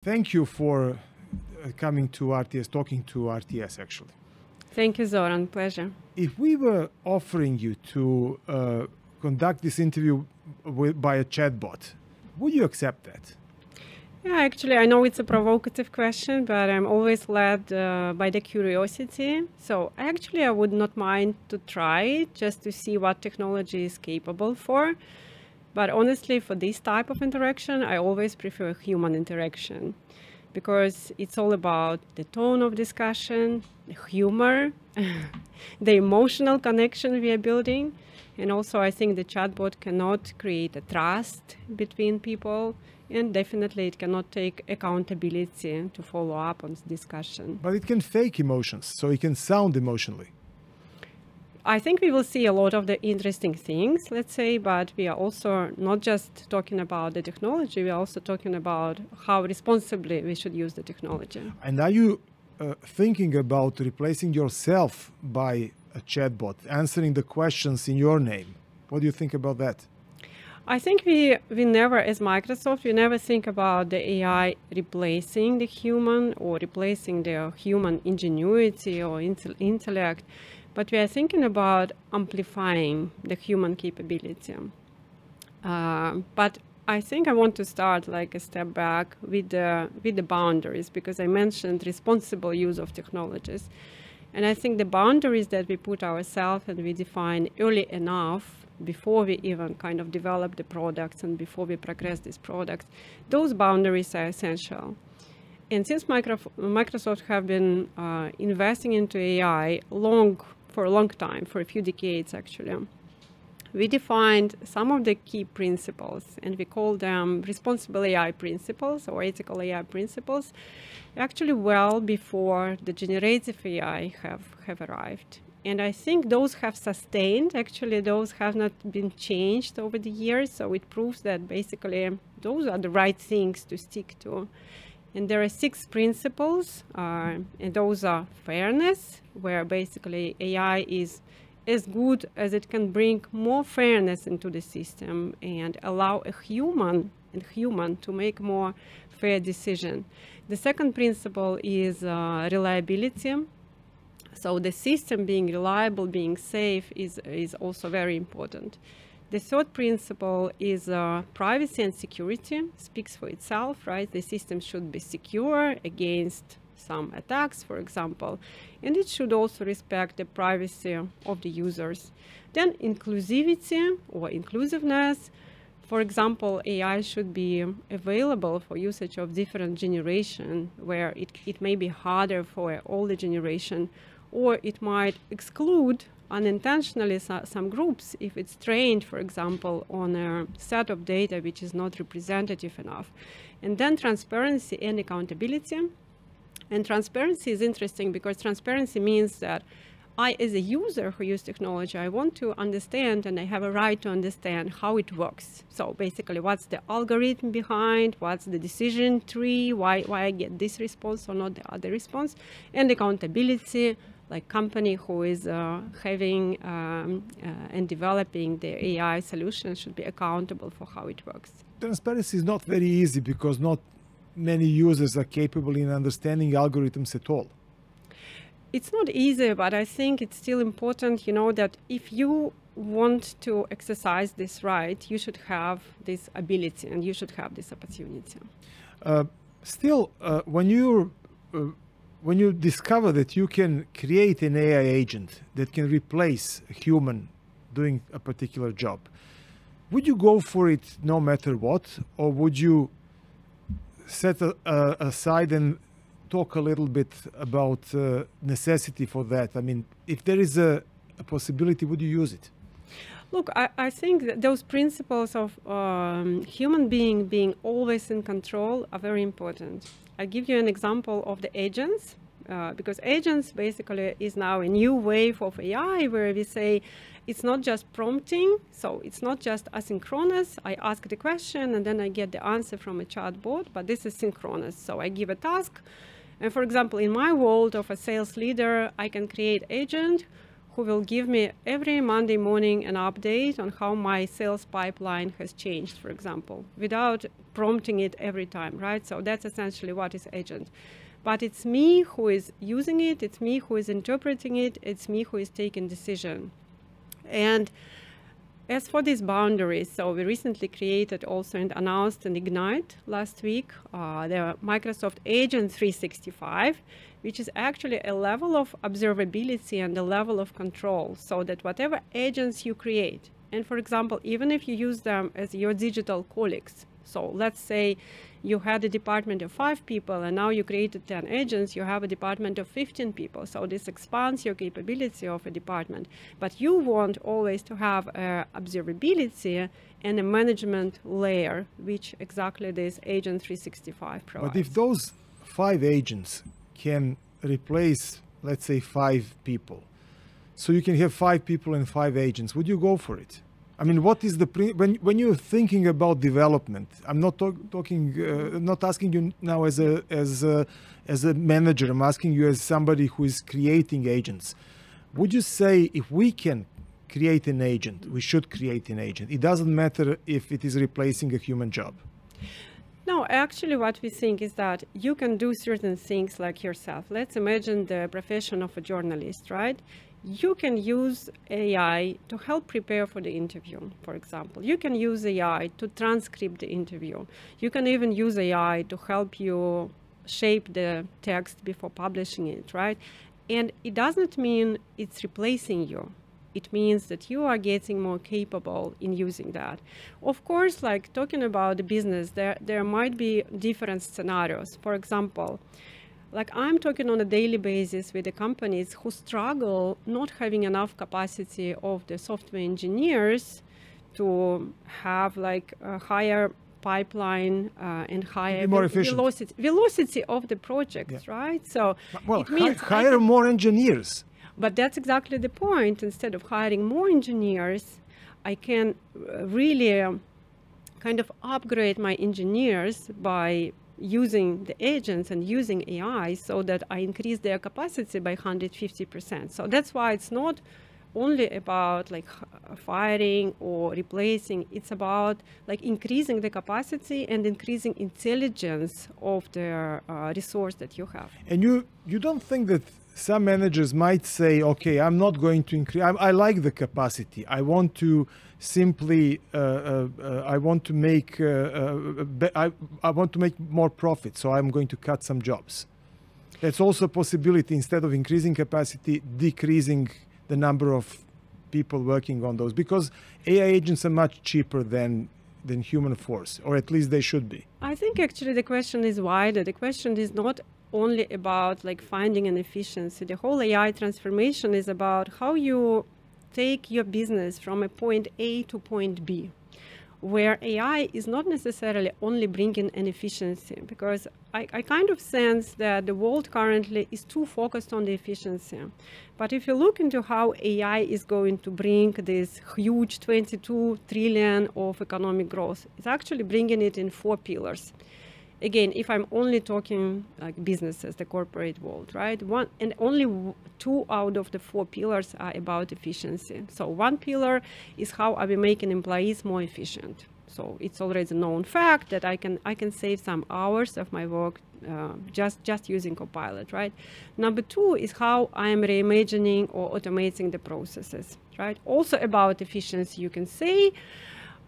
Thank you for coming to RTS, talking to RTS actually. Thank you, Zoran. Pleasure. If we were offering you to conduct this interview by a chatbot, would you accept that? Yeah, actually, I know it's a provocative question, but I'm always led by the curiosity. So actually, I would not mind to try it just to see what technology is capable for. But honestly, for this type of interaction, I always prefer human interaction because it's all about the tone of discussion, the humor, the emotional connection we are building. And also, I think the chatbot cannot create a trust between people, and definitely it cannot take accountability to follow up on the discussion. But it can fake emotions, so it can sound emotionally. I think we will see a lot of the interesting things, let's say, but we are also not just talking about the technology, we are also talking about how responsibly we should use the technology. And are you thinking about replacing yourself by a chatbot, answering the questions in your name? What do you think about that? I think we never, as Microsoft, we never think about the AI replacing the human or replacing the human ingenuity or intellect. But we are thinking about amplifying the human capability. But I think I want to start like a step back with the boundaries, because I mentioned responsible use of technologies. And I think the boundaries that we put ourselves and we define early enough before we even kind of develop the products and before we progress these products, those boundaries are essential. And since Microsoft have been investing into AI for a long time, for a few decades actually, we defined some of the key principles, and we call them responsible AI principles or ethical AI principles, actually well before the generative AI have arrived. And I think those have sustained, actually those have not been changed over the years, so it proves that basically those are the right things to stick to. And there are 6 principles, and those are fairness, where basically AI is as good as it can bring more fairness into the system and allow a human to make more fair decision. The second principle is reliability. So the system being reliable, being safe is also very important. The third principle is privacy and security. Speaks for itself, right? The system should be secure against some attacks, for example, and it should also respect the privacy of the users. Then inclusivity or inclusiveness. For example, AI should be available for usage of different generation, where it may be harder for older generation, or it might exclude unintentionally some groups if it's trained, for example, on a set of data which is not representative enough. And then transparency and accountability. And transparency is interesting because transparency means that I, as a user who use technology, I want to understand, and I have a right to understand how it works. So basically, what's the algorithm behind, what's the decision tree, why I get this response or not the other response, and accountability, like company who is having and developing the AI solution should be accountable for how it works. Transparency is not very easy because not many users are capable in understanding algorithms at all. It's not easy, but I think it's still important, you know, that if you want to exercise this right, you should have this ability and you should have this opportunity. When you discover that you can create an AI agent that can replace a human doing a particular job, would you go for it no matter what, or would you set aside and talk a little bit about necessity for that? I mean, if there is a possibility, would you use it? Look, I think that those principles of human being always in control are very important. I'll give you an example of the agents, because agents basically is now a new wave of AI where we say it's not just prompting, so it's not just asynchronous. I ask the question and then I get the answer from a chatbot, but this is synchronous. So I give a task, and for example, in my world of a sales leader, I can create agent who will give me every Monday morning an update on how my sales pipeline has changed, for example, without prompting it every time, right? So that's essentially what is agent. But it's me who is using it, it's me who is interpreting it, it's me who is taking decision. And as for these boundaries, so we recently created also and announced an Ignite last week, the Microsoft Agent 365, which is actually a level of observability and a level of control, so that whatever agents you create, and for example, even if you use them as your digital colleagues, so let's say you had a department of 5 people and now you created 10 agents, you have a department of 15 people. So this expands your capability of a department. But you want always to have observability and a management layer, which exactly this Agent 365 provides. But if those 5 agents can replace, let's say, 5 people, so you can have 5 people and 5 agents, would you go for it? I mean, what is the when you're thinking about development? I'm not not asking you now as a manager. I'm asking you as somebody who is creating agents. Would you say if we can create an agent, we should create an agent? It doesn't matter if it is replacing a human job. No, actually what we think is that you can do certain things like yourself. Let's imagine the profession of a journalist, right? You can use AI to help prepare for the interview, for example. You can use AI to transcribe the interview. You can even use AI to help you shape the text before publishing it, right? And it doesn't mean it's replacing you. It means that you are getting more capable in using that. Of course, like talking about the business, there might be different scenarios. For example, like I'm talking on a daily basis with the companies who struggle not having enough capacity of the software engineers to have like a higher pipeline and higher velocity of the projects, right? So well, it means hire more engineers. But that's exactly the point. Instead of hiring more engineers, I can really kind of upgrade my engineers by using the agents and using AI so that I increase their capacity by 150%. So that's why it's not only about like firing or replacing, it's about like increasing the capacity and increasing intelligence of the resource that you have. And you don't think that some managers might say, okay, I'm not going to increase, I like the capacity, I want to simply I want to make more profit, so I'm going to cut some jobs. That's also a possibility. Instead of increasing capacity, decreasing the number of people working on those, because AI agents are much cheaper than human force, or at least they should be. I think actually the question is wider. The question is not only about like finding an efficiency. The whole AI transformation is about how you take your business from a point A to point B, where AI is not necessarily only bringing an efficiency, because I kind of sense that the world currently is too focused on the efficiency. But if you look into how AI is going to bring this huge 22 trillion of economic growth, it's actually bringing it in 4 pillars. Again, if I'm only talking like businesses, the corporate world, right? Only 2 out of the 4 pillars are about efficiency. So 1 pillar is how are we making employees more efficient. So it's already a known fact that I can save some hours of my work just using Copilot, right? Number 2 is how I am reimagining or automating the processes, right? Also about efficiency, you can say.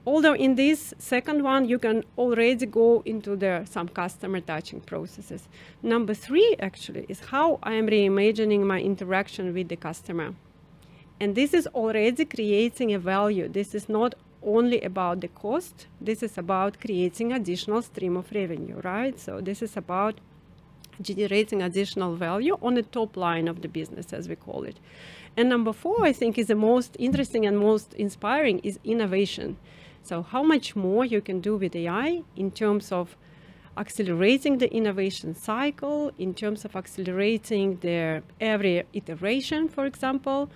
Although in this second one, you can already go into some customer touching processes. Number 3 actually is how I am reimagining my interaction with the customer. And this is already creating a value. This is not only about the cost. This is about creating additional stream of revenue, right? So this is about generating additional value on the top line of the business, as we call it. And number 4, I think, is the most interesting and most inspiring is innovation. So how much more you can do with AI in terms of accelerating the innovation cycle, in terms of accelerating every iteration, for example.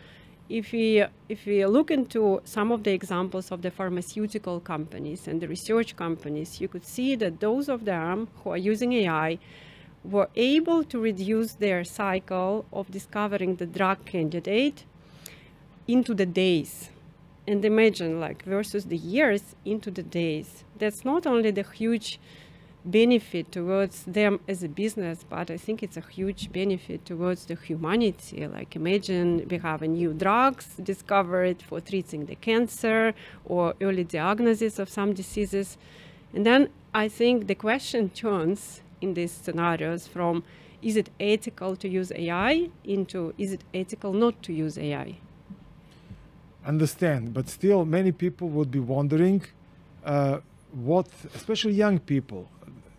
If we look into some of the examples of the pharmaceutical companies and the research companies, you could see that those of them who are using AI were able to reduce their cycle of discovering the drug candidate into the days. And imagine, like, versus the years into the days. That's not only the huge benefit towards them as a business, but I think it's a huge benefit towards the humanity. Like, imagine we have a new drugs discovered for treating the cancer or early diagnosis of some diseases. And then I think the question turns in these scenarios from, is it ethical to use AI, into, is it ethical not to use AI? Understand, but still many people would be wondering what, especially young people,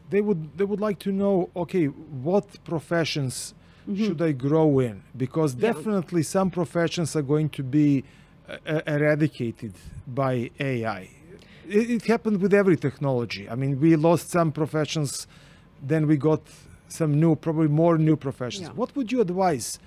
they would like to know, okay, what professions should I grow in? Because definitely some professions are going to be eradicated by AI. It happened with every technology. I mean, we lost some professions, then we got some new, probably more new professions. What would you advise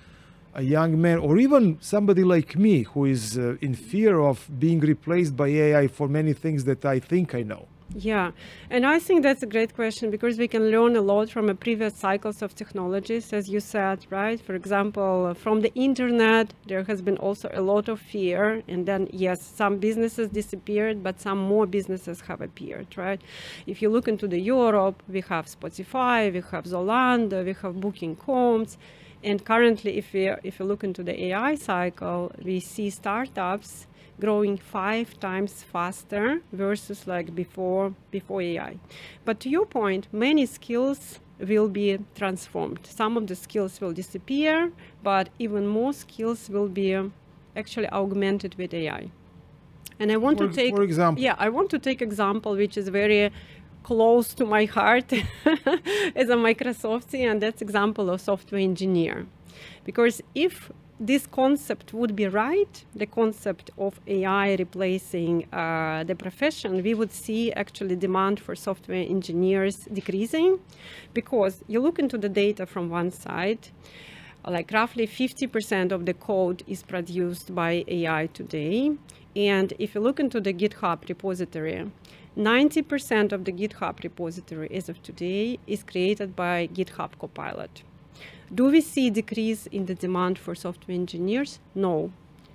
a young man, or even somebody like me, who is in fear of being replaced by AI for many things that I think I know? Yeah, and I think that's a great question, because we can learn a lot from previous cycles of technologies, as you said, right? For example, from the internet, there has been also a lot of fear, and then, yes, some businesses disappeared, but some more businesses have appeared, right? If you look into the Europe, we have Spotify, we have Zalando, we have Booking.coms. And currently, if you look into the AI cycle, we see startups growing 5 times faster versus like before AI. But to your point, many skills will be transformed. Some of the skills will disappear, but even more skills will be actually augmented with AI. And I want to take, for example, I want to take example which is very close to my heart as a Microsoftie, and that's example of software engineer. Because if this concept would be right, the concept of AI replacing the profession, we would see actually demand for software engineers decreasing, because you look into the data from one side, like roughly 50% of the code is produced by AI today. And if you look into the GitHub repository, 90% of the GitHub repository as of today is created by GitHub Copilot. Do we see a decrease in the demand for software engineers? No.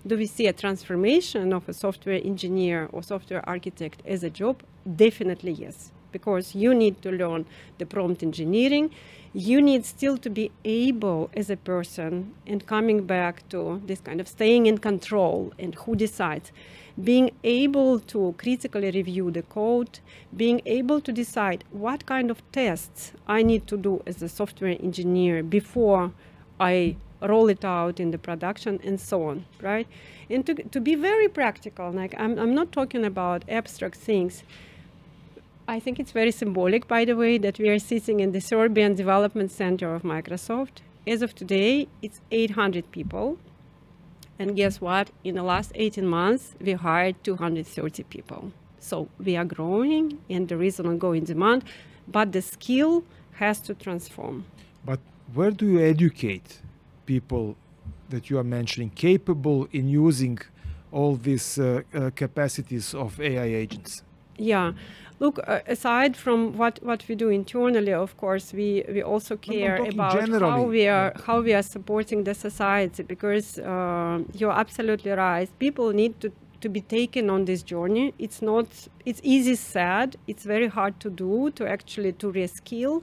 Do we see a transformation of a software engineer or software architect as a job? Definitely yes, because you need to learn the prompt engineering. You need still to be able as a person, and coming back to this kind of staying in control and who decides, being able to critically review the code, being able to decide what kind of tests I need to do as a software engineer before I roll it out in the production, and so on, right? And to be very practical, like I'm not talking about abstract things. I think it's very symbolic, by the way, that we are sitting in the Serbian Development Center of Microsoft. As of today, it's 800 people. And guess what? In the last 18 months, we hired 230 people. So we are growing, and there is an ongoing demand, but the skill has to transform. But where do you educate people that you are mentioning capable in using all these capacities of AI agents? Yeah. Look, aside from what we do internally, of course, we also care about how we are supporting the society, because you're absolutely right. People need to be taken on this journey. It's easy said, it's very hard to do, to reskill.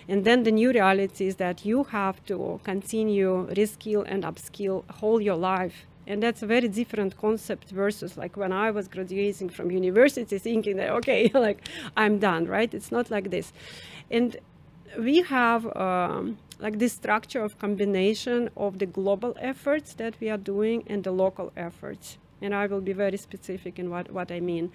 And then the new reality is that you have to continue reskill and upskill whole your life. And that's a very different concept versus like when I was graduating from university thinking that, okay, like I'm done, right? It's not like this. And we have like this structure of combination of the global efforts that we are doing and the local efforts. And I will be very specific in what I mean.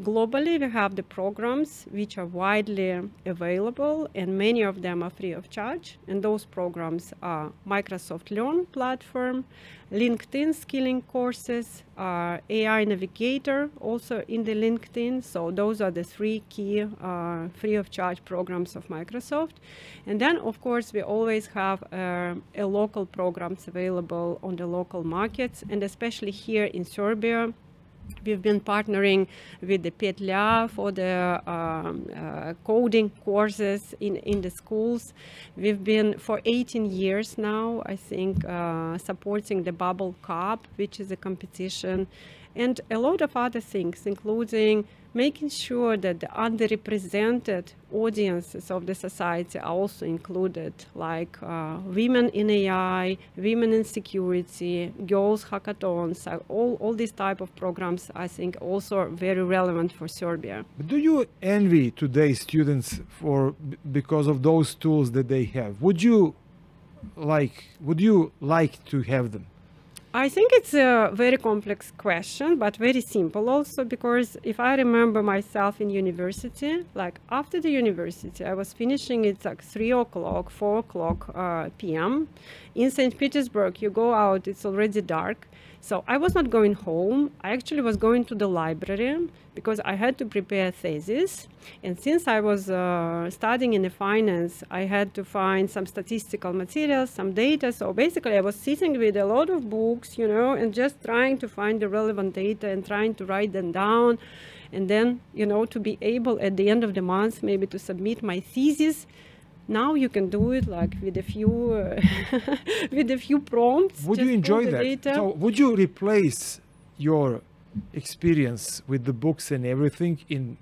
Globally, we have the programs which are widely available, and many of them are free of charge. And those programs are Microsoft Learn platform, LinkedIn skilling courses, AI Navigator, also in the LinkedIn. So those are the 3 key free of charge programs of Microsoft. And then, of course, we always have a local programs available on the local markets, and especially here in Serbia, We've been partnering with the pitanje for the coding courses in the schools. We've been for 18 years now, I think, supporting the Bubble Cup, which is a competition, and a lot of other things, including making sure that the underrepresented audiences of the society are also included, like women in AI, women in security, girls hackathons, all these type of programs, I think, also are very relevant for Serbia. But do you envy today's students because of those tools that they have? Would you like to have them? I think it's a very complex question, but very simple also, because if I remember myself in university, like after the university, I was finishing, it's like 3 o'clock, 4 o'clock p.m. In St. Petersburg, you go out, it's already dark. So I was not going home. I actually was going to the library because I had to prepare a thesis. And since I was studying in the finance, I had to find some statistical materials, some data. So basically I was sitting with a lot of books, and just trying to find the relevant data and trying to write them down. And then, to be able at the end of the month, maybe to submit my thesis. Now you can do it like with a few with a few prompts. Would you enjoy that? Data. So would you replace your experience with the books and everything in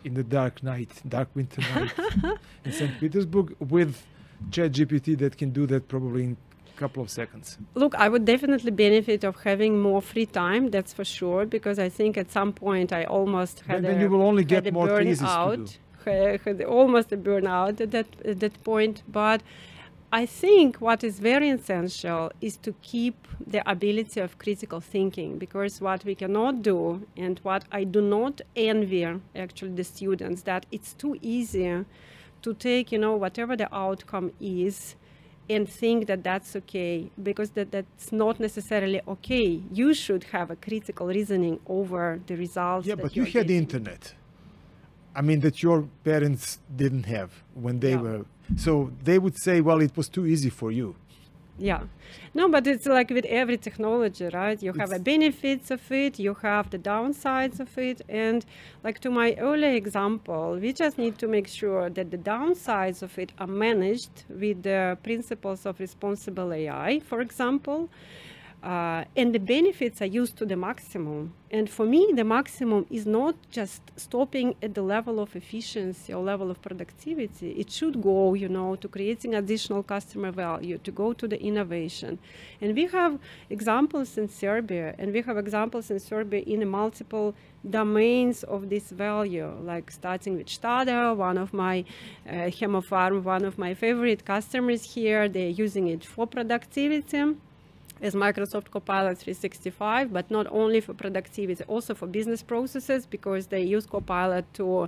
the dark winter night in St. Petersburg with ChatGPT that can do that probably in a couple of seconds? Look, I would definitely benefit of having more free time, that's for sure, because I think at some point I almost had then you will only get more thesis burnout. to do. Had almost a burnout at that point, but I think what is very essential is to keep the ability of critical thinking, because what we cannot do, and what I do not envy actually the students, that it's too easy to take whatever the outcome is and think that that's okay, because that's not necessarily okay. You should have a critical reasoning over the results. Yeah, but you had the internet. I mean, that your parents didn't have when they were. So they would say, well, it was too easy for you. Yeah. No, but it's like with every technology, right? You have the benefits of it, you have the downsides of it. And like to my earlier example, we just need to make sure that the downsides of it are managed with the principles of responsible AI, for example. And the benefits are used to the maximum. And for me, the maximum is not just stopping at the level of efficiency or level of productivity. It should go, to creating additional customer value, to go to the innovation. And we have examples in Serbia, in multiple domains of this value, like starting with Stada, one of my Hemofarm, one of my favorite customers here. They're using it for productivity as Microsoft Copilot 365, but not only for productivity, also for business processes, because they use Copilot to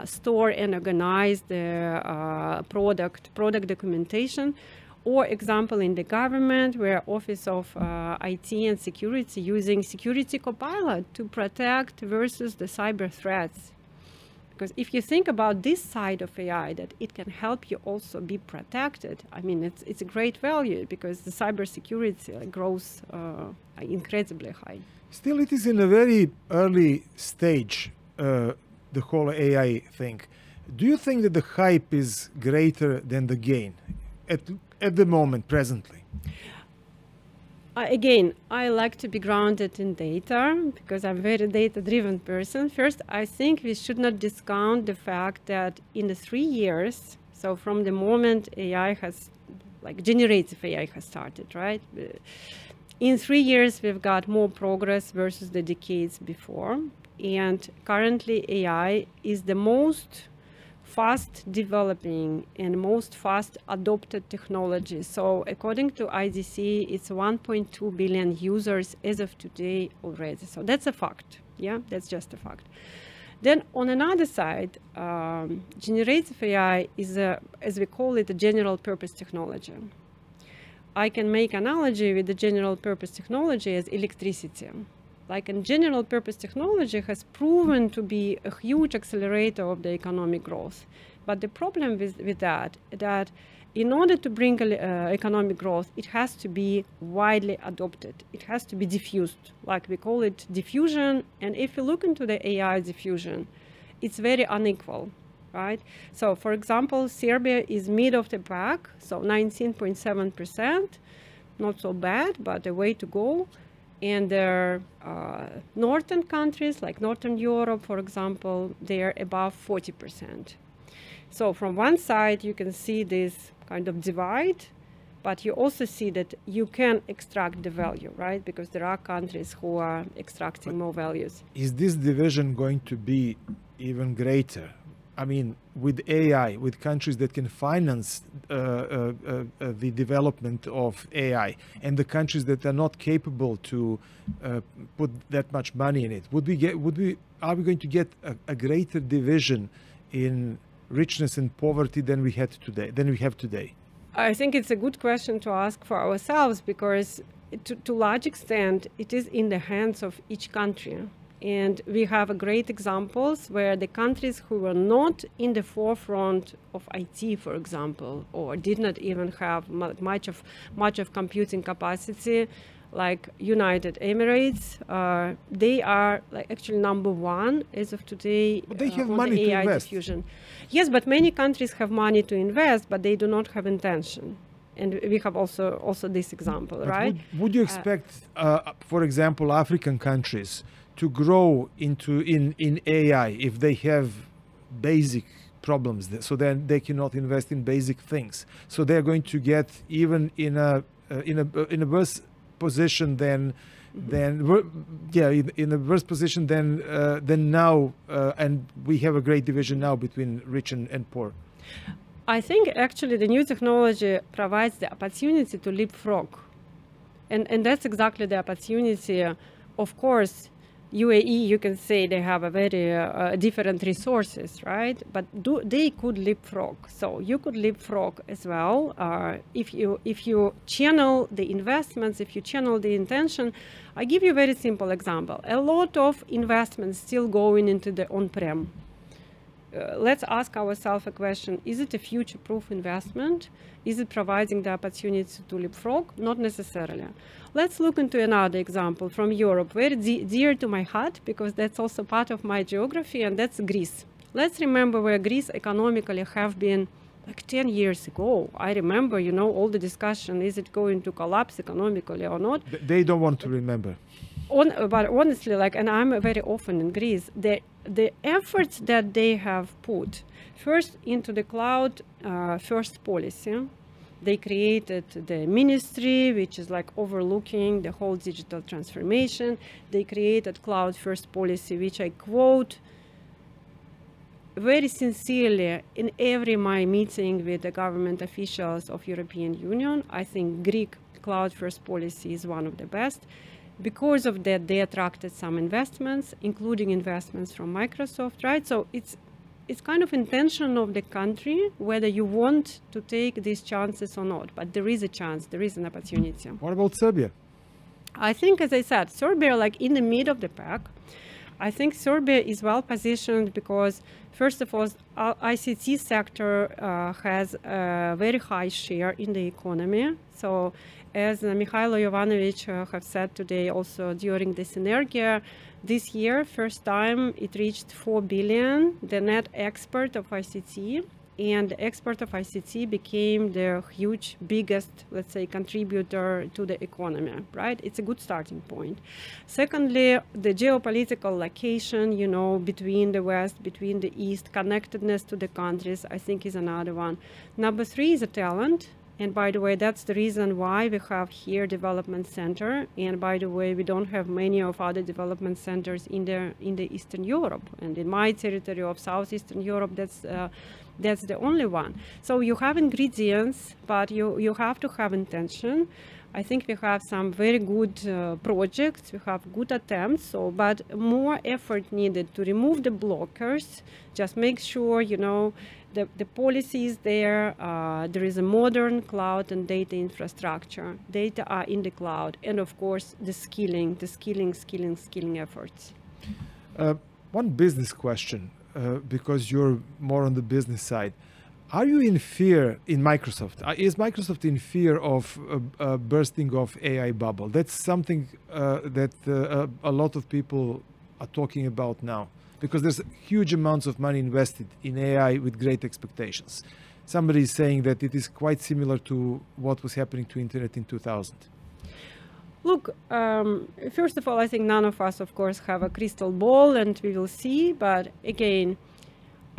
store and organize the product documentation. Or example in the government, where Office of IT and Security using Security Copilot to protect versus the cyber threats. Because if you think about this side of AI, that it can help you also be protected, I mean, it's a great value, because the cybersecurity grows incredibly high. Still, it is in a very early stage, the whole AI thing. Do you think that the hype is greater than the gain at the moment, presently? Again, I like to be grounded in data, because I'm a very data-driven person. First, I think we should not discount the fact that in the 3 years, so from the moment AI has, like generative AI has started, right? In 3 years, we've got more progress versus the decades before. And currently, AI is the most fast developing and most fast adopted technology. So according to IDC, it's 1.2 billion users as of today already. So that's a fact. Yeah, that's just a fact. Then on another side, generative AI is, as we call it, a general purpose technology. I can make analogy with the general purpose technology as electricity. Like in general purpose technology has proven to be a huge accelerator of the economic growth. But the problem with that in order to bring economic growth, it has to be widely adopted. It has to be diffused, like we call it diffusion. And if you look into the AI diffusion, it's very unequal, right? So, for example, Serbia is mid of the pack, so 19.7%, not so bad, but a way to go. And there are northern countries, like Northern Europe, for example, they are above 40%. So from one side, you can see this kind of divide, but you also see that you can extract the value, right? Because there are countries who are extracting more values. Is this division going to be even greater? I mean, with AI, with countries that can finance the development of AI, and the countries that are not capable to put that much money in it, are we going to get a greater division in richness and poverty than we have today? I think it's a good question to ask for ourselves, because to large extent, it is in the hands of each country. And we have great examples where the countries who were not in the forefront of IT, for example, or did not even have much of computing capacity, like United Emirates, they are like actually number one as of today. But they have on money the AI to invest. diffusion. Yes, but many countries have money to invest, but they do not have intention. And we have also this example, But right? Would you expect, for example, African countries to grow in AI if they have basic problems, so then they cannot invest in basic things? So they're going to get even in a worse position than in a worse position than now, and we have a great division now between rich and poor. I think actually the new technology provides the opportunity to leapfrog, and that's exactly the opportunity. Of course, UAE, you can say they have a very different resources, right? But they could leapfrog. So you could leapfrog as well if you channel the investments, if you channel the intention. I give you a very simple example. A lot of investments still going into the on-prem. Let's ask ourselves a question: is it a future-proof investment? Is it providing the opportunity to leapfrog? Not necessarily. Let's look into another example from Europe, very dear to my heart, because that's also part of my geography, and that's Greece. Let's remember where Greece economically have been like 10 years ago. I remember, all the discussion, is it going to collapse economically or not? They don't want to remember. But honestly, and I'm very often in Greece, the efforts that they have put first into the cloud first policy. They created the ministry, which is like overlooking the whole digital transformation. They created cloud first policy, which I quote very sincerely in every my meeting with the government officials of European Union. I think Greek cloud first policy is one of the best. Because of that, they attracted some investments, including investments from Microsoft, right? So it's kind of intention of the country whether you want to take these chances or not. But there is a chance, there is an opportunity. What about Serbia? I think, as I said, Serbia, like in the mid of the pack. I think Serbia is well positioned because, first of all, ICT sector has a very high share in the economy. So, as Mihailo Jovanovic have said today, also during the Synergia, this year, first time it reached 4 billion, the net export of ICT. And the export of ICT became the huge, biggest, let's say, contributor to the economy, right? It's a good starting point. Secondly, the geopolitical location, between the West, between the East, connectedness to the countries, I think is another one. Number 3 is a talent. And by the way, that's the reason why we have here development center. And by the way, we don't have many of other development centers in the Eastern Europe. And in my territory of Southeastern Europe, that's the only one. So you have ingredients, but you have to have intention. I think we have some very good projects. We have good attempts, but more effort needed to remove the blockers. Just make sure, the policy is there. There is a modern cloud and data infrastructure. Data are in the cloud. And of course, the skilling efforts. One business question. because you're more on the business side. Are you in fear in Microsoft? Is Microsoft in fear of bursting of AI bubble? That's something that a lot of people are talking about now, because there's huge amounts of money invested in AI with great expectations. Somebody is saying that it is quite similar to what was happening to internet in 2000. Look, first of all, I think none of us, of course, have a crystal ball, and we will see. But again,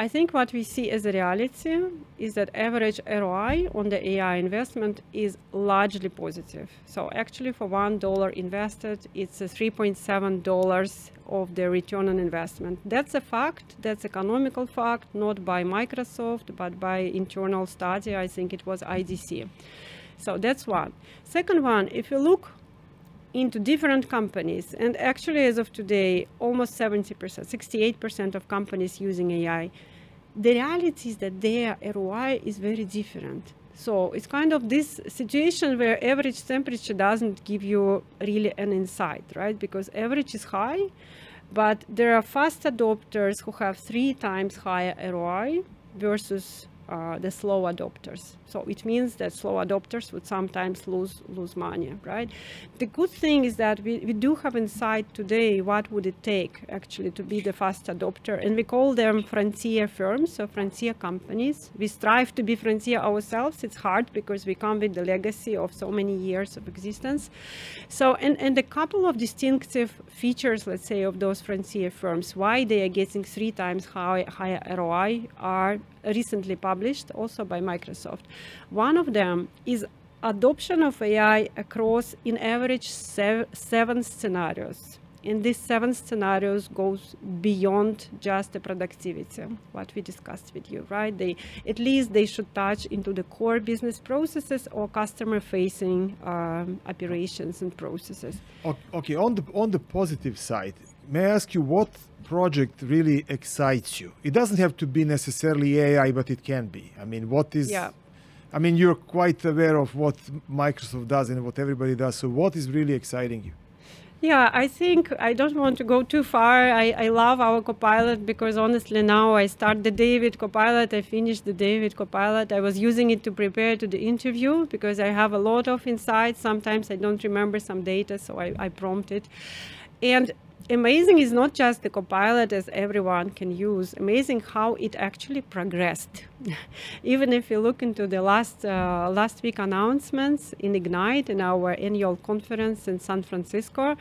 I think what we see as a reality is that average ROI on the AI investment is largely positive. So actually for $1 invested, it's $3.7 of the return on investment. That's a fact, that's economical fact, not by Microsoft, but by internal study. I think it was IDC. So that's one. Second one, if you look into different companies, and actually as of today, almost 70%, 68% of companies using AI, the reality is that their ROI is very different. So it's kind of this situation where average temperature doesn't give you really an insight, right? Because average is high, but there are fast adopters who have 3 times higher ROI versus the slow adopters. So it means that slow adopters would sometimes lose money, right? The good thing is that we do have insight today what would it take actually to be the fast adopter, and we call them frontier firms, so frontier companies. We strive to be frontier ourselves. It's hard because we come with the legacy of so many years of existence. So, and a couple of distinctive features, let's say, of those frontier firms, why they are getting 3 times higher ROI, are recently published also by Microsoft. One of them is adoption of AI across, in average, 7 scenarios. And these 7 scenarios goes beyond just the productivity, what we discussed with you, right? At least they should touch into the core business processes or customer-facing operations and processes. Okay, on the positive side, may I ask you what project really excites you? It doesn't have to be necessarily AI, but it can be. I mean, what is... Yeah. I mean, you're quite aware of what Microsoft does and what everybody does. So what is really exciting you? Yeah, I think I don't want to go too far. I love our Copilot because honestly now I start the day with Copilot, I finish the day with Copilot. I was using it to prepare to the interview because I have a lot of insights. Sometimes I don't remember some data, so I prompt it. And amazing is not just the Copilot as everyone can use. Amazing how it actually progressed. Even if you look into the last week announcements in Ignite, in our annual conference in San Francisco,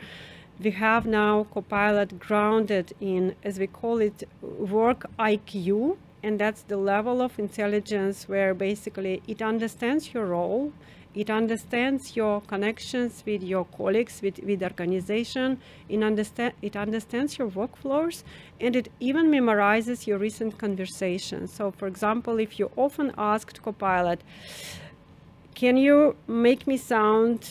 we have now Copilot grounded in, as we call it, work IQ. And that's the level of intelligence where basically it understands your role, it understands your connections with your colleagues, with organization, it understands your workflows, and it even memorizes your recent conversations. So for example, if you often asked Copilot, can you make me sound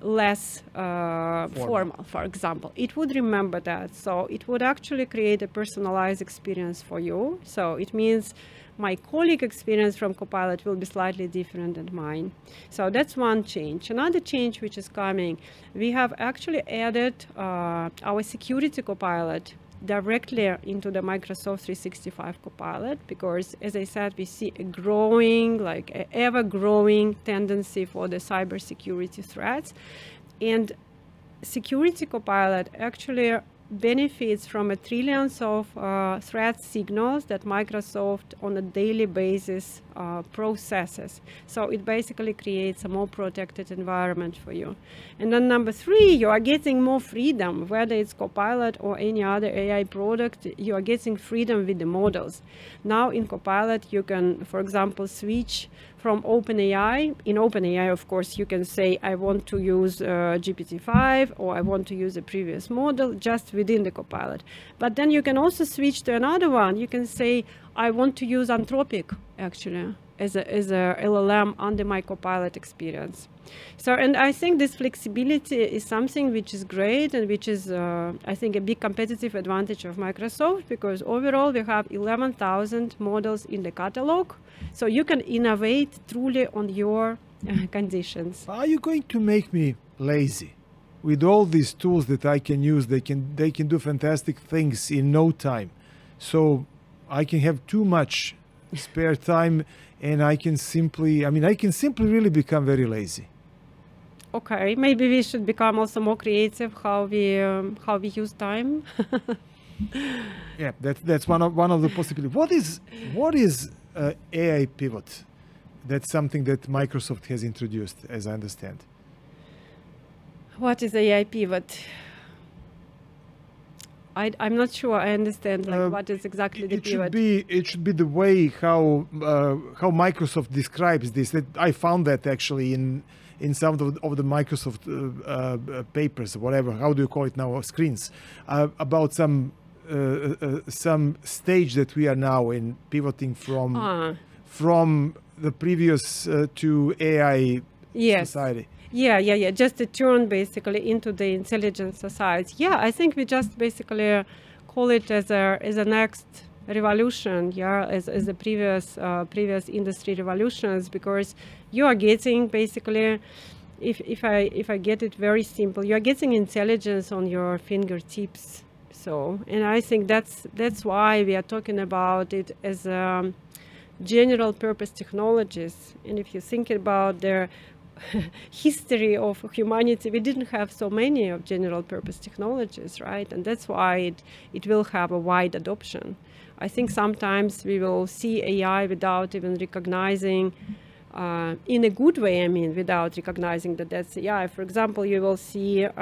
less formal, for example, it would remember that. So it would actually create a personalized experience for you. So it means my colleague experience from Copilot will be slightly different than mine. So that's one change. Another change which is coming, we have actually added our security Copilot directly into the Microsoft 365 Copilot, because as I said, we see a growing, like an ever-growing tendency for the cybersecurity threats. And security Copilot actually benefits from a trillions of threat signals that Microsoft on a daily basis processes. So it basically creates a more protected environment for you. And then number 3, you are getting more freedom, whether it's Copilot or any other AI product, you are getting freedom with the models. Now in Copilot, you can, for example, switch from OpenAI. In OpenAI, of course, you can say, I want to use GPT-5 or I want to use a previous model just within the Copilot. But then you can also switch to another one. You can say, I want to use Anthropic, actually, as a LLM under my Copilot experience. So, and I think this flexibility is something which is great and which is, I think, a big competitive advantage of Microsoft, because overall we have 11,000 models in the catalog. So you can innovate truly on your conditions. Are you going to make me lazy? With all these tools that I can use, they can do fantastic things in no time. So I can have too much spare time, and I can simply really become very lazy. Okay, maybe we should become also more creative how we use time. Yeah, that's one of the possibilities. What is AI pivot? That's something that Microsoft has introduced, as I understand. What is AI pivot? I'm not sure I understand what is exactly the pivot. It should be the way how Microsoft describes this. That I found that actually in some of the Microsoft papers, whatever. How do you call it now? Screens about some stage that we are now in, pivoting from the previous to AI society. Yeah. Just a turn basically into the intelligent society. Yeah, I think we just basically call it as a next revolution. Yeah, as the previous industry revolutions, because you are getting basically, if I get it very simple, you are getting intelligence on your fingertips. So, and I think that's why we are talking about it as general purpose technologies. And if you think about the history of humanity, we didn't have so many of general purpose technologies, right? And that's why it will have a wide adoption. I think sometimes we will see AI without even recognizing, in a good way, I mean, without recognizing that that's AI. For example, you will see in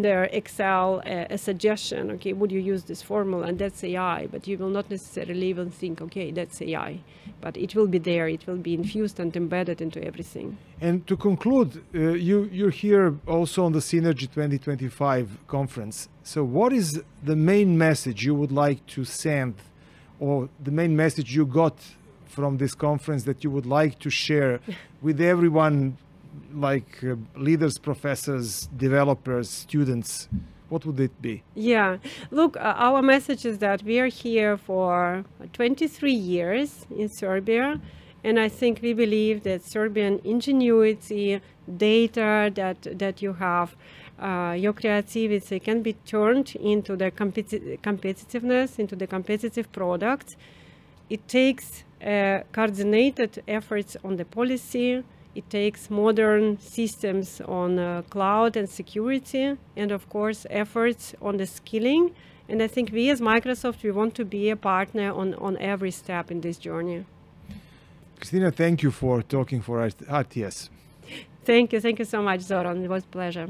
their Excel a suggestion, okay, would you use this formula, and that's AI, but you will not necessarily even think, okay, that's AI. But it will be there, it will be infused and embedded into everything. And to conclude, you're here also on the Synergy 2025 conference. So what is the main message you would like to send, or the main message you got from this conference that you would like to share with everyone, like leaders, professors, developers, students? What would it be? Yeah, look, our message is that we are here for 23 years in Serbia, and I think we believe that Serbian ingenuity, data that you have, your creativity can be turned into the competitiveness, into the competitive product. It takes coordinated efforts on the policy. It takes modern systems on cloud and security, and of course efforts on the skilling. And I think we as Microsoft, we want to be a partner on every step in this journey. Kristina, thank you for talking for RTS. Thank you so much, Zoran. It was a pleasure.